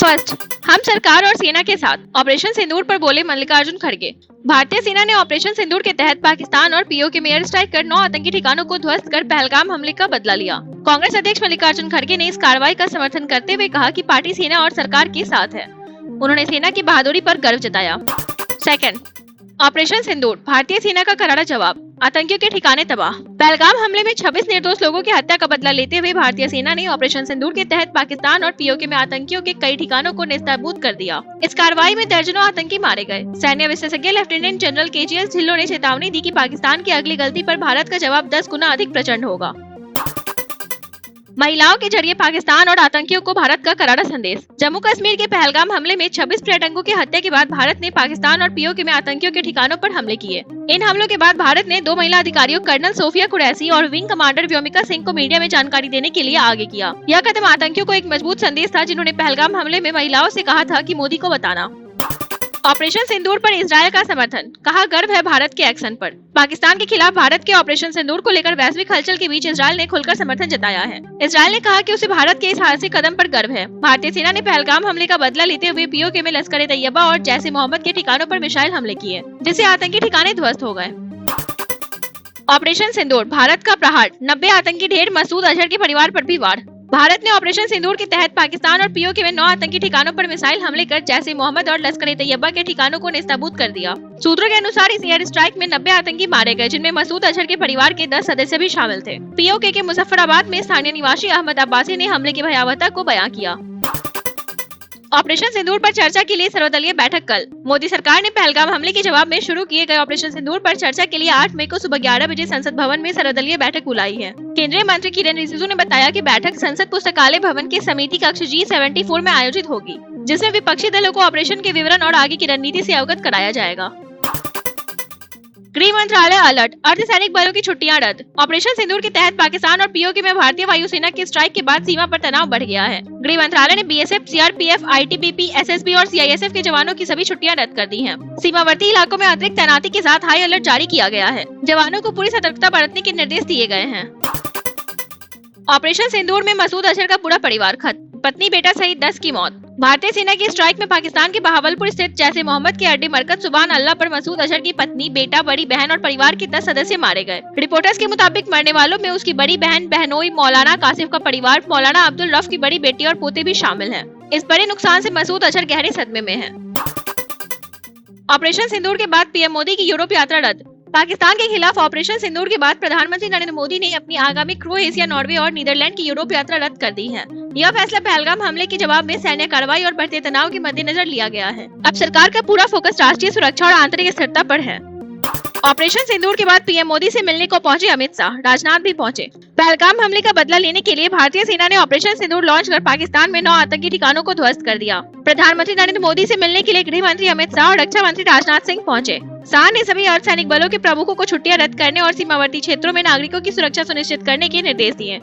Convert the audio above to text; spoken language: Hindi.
स्वस्थ, हम सरकार और सेना के साथ, ऑपरेशन सिंदूर पर बोले मल्लिकार्जुन खड़गे। भारतीय सेना ने ऑपरेशन सिंदूर के तहत पाकिस्तान और पीओके में एयर स्ट्राइक कर 9 आतंकी ठिकानों को ध्वस्त कर पहलगाम हमले का बदला लिया। कांग्रेस अध्यक्ष मल्लिकार्जुन खड़गे ने इस कार्रवाई का समर्थन करते हुए कहा कि पार्टी सेना और सरकार के साथ है। उन्होंने सेना की बहादुरी पर गर्व जताया। सेकंड, ऑपरेशन सिंदूर, भारतीय सेना का करारा जवाब, आतंकियों के ठिकाने तबाह। पहलगाम हमले में 26 निर्दोष लोगों की हत्या का बदला लेते हुए भारतीय सेना ने ऑपरेशन सिंदूर के तहत पाकिस्तान और पीओके में आतंकियों के कई ठिकानों को नेस्तनाबूद कर दिया। इस कार्रवाई में दर्जनों आतंकी मारे गए। सैन्य विशेषज्ञ लेफ्टिनेंट जनरल KGS ढिल्लों ने चेतावनी दी कि पाकिस्तान की अगली गलती पर भारत का जवाब 10 गुना अधिक प्रचंड होगा। महिलाओं के जरिए पाकिस्तान और आतंकियों को भारत का करारा संदेश। जम्मू कश्मीर के पहलगाम हमले में 26 पर्यटकों की हत्या के बाद भारत ने पाकिस्तान और पीओके में आतंकियों के ठिकानों पर हमले किए। इन हमलों के बाद भारत ने 2 महिला अधिकारियों कर्नल सोफिया कुरैशी और विंग कमांडर व्योमिका सिंह को मीडिया में जानकारी देने के लिए आगे किया। यह कदम आतंकियों को एक मजबूत संदेश था, जिन्होंने पहलगाम हमले में महिलाओं से कहा था कि मोदी को बताना। ऑपरेशन सिंदूर पर इजरायल का समर्थन, कहा गर्व है भारत के एक्शन पर। पाकिस्तान के खिलाफ भारत के ऑपरेशन सिंदूर को लेकर वैश्विक हलचल के बीच इजरायल ने खुलकर समर्थन जताया है। इजरायल ने कहा कि उसे भारत के इस साहसिक कदम पर गर्व है। भारतीय सेना ने पहलगाम हमले का बदला लेते हुए पीओके में लश्कर ए तैयबा और जैश-ए मोहम्मद के ठिकानों पर मिसाइल हमले किए, जिससे आतंकी ठिकाने ध्वस्त हो गए। ऑपरेशन सिंदूर, भारत का प्रहार, 90 आतंकी ढेर, मसूद अजहर के परिवार पर भी वार। भारत ने ऑपरेशन सिंदूर के तहत पाकिस्तान और पीओके में 9 आतंकी ठिकानों पर मिसाइल हमले कर जैश-ए मोहम्मद और लश्कर ए तैयबा के ठिकानों को नेस्तनाबूद कर दिया। सूत्रों के अनुसार इस एयर स्ट्राइक में 90 आतंकी मारे गए, जिनमें मसूद अजहर के परिवार के 10 सदस्य भी शामिल थे। पीओके के मुजफ्फराबाद में स्थानीय निवासी अहमद अब्बासी ने हमले की भयावहता को बयां किया। ऑपरेशन सिंदूर पर चर्चा के लिए सर्वदलीय बैठक कल। मोदी सरकार ने पहलगाम हमले के जवाब में शुरू किए गए ऑपरेशन सिंदूर पर चर्चा के लिए 8 मई को सुबह 11 बजे संसद भवन में सर्वदलीय बैठक बुलाई है। केंद्रीय मंत्री किरेन रिजिजू ने बताया कि बैठक संसद पुस्तकालय भवन के समिति कक्ष G74 में आयोजित होगी, जिसमें विपक्षी दलों को ऑपरेशन के विवरण और आगे की रणनीति से अवगत कराया जाएगा। गृह मंत्रालय अलर्ट, अर्धसैनिक बलों की छुट्टियां रद्द। ऑपरेशन सिंदूर के तहत पाकिस्तान और पीओके में भारतीय वायुसेना की स्ट्राइक के बाद सीमा पर तनाव बढ़ गया है। गृह मंत्रालय ने BSF, CRPF, ITBP, SSB और CISF के जवानों की सभी छुट्टियां रद्द कर दी हैं। सीमावर्ती इलाकों में अतिरिक्त तैनाती के साथ हाई अलर्ट जारी किया गया है। जवानों को पूरी सतर्कता बरतने के निर्देश दिए गए हैं। ऑपरेशन सिंदूर में मसूद अजहर का पूरा परिवार खत्म, पत्नी बेटा सहित 10 की मौत। भारतीय सेना की स्ट्राइक में पाकिस्तान के बहावलपुर स्थित जैश-ए मोहम्मद के अड्डे मरकज सुभान अल्लाह पर मसूद अजहर की पत्नी, बेटा, बड़ी बहन और परिवार के 10 सदस्य मारे गए। रिपोर्टर्स के मुताबिक मरने वालों में उसकी बड़ी बहन बहनोई मौलाना कासिफ का परिवार, मौलाना अब्दुल रफ की बड़ी बेटी और पोते भी शामिल हैं। इस बड़े नुकसान से मसूद अजहर गहरे सदमे में है। ऑपरेशन सिंदूर के बाद पीएम मोदी की यूरोप यात्रा रद्द। पाकिस्तान के खिलाफ ऑपरेशन सिंदूर के बाद प्रधानमंत्री नरेंद्र मोदी ने अपनी आगामी क्रोएशिया, नॉर्वे और नीदरलैंड की यूरोप यात्रा रद्द कर दी है। यह फैसला पहलगाम हमले के जवाब में सैन्य कार्रवाई और बढ़ते तनाव के मद्देनजर लिया गया है। अब सरकार का पूरा फोकस राष्ट्रीय सुरक्षा और आंतरिक स्थिरता पर है। ऑपरेशन सिंदूर के बाद पीएम मोदी से मिलने को पहुंचे अमित शाह, राजनाथ भी पहुंचे। पहलगाम हमले का बदला लेने के लिए भारतीय सेना ने ऑपरेशन सिंदूर लॉन्च कर पाकिस्तान में 9 आतंकी ठिकानों को ध्वस्त कर दिया। प्रधानमंत्री नरेंद्र मोदी से मिलने के लिए गृह मंत्री अमित शाह और रक्षा मंत्री राजनाथ सिंह पहुंचे। शाह ने सभी अर्धसैनिक बलों के प्रमुखों को छुट्टियां रद्द करने और सीमावर्ती क्षेत्रों में नागरिकों की सुरक्षा सुनिश्चित करने के निर्देश दिए।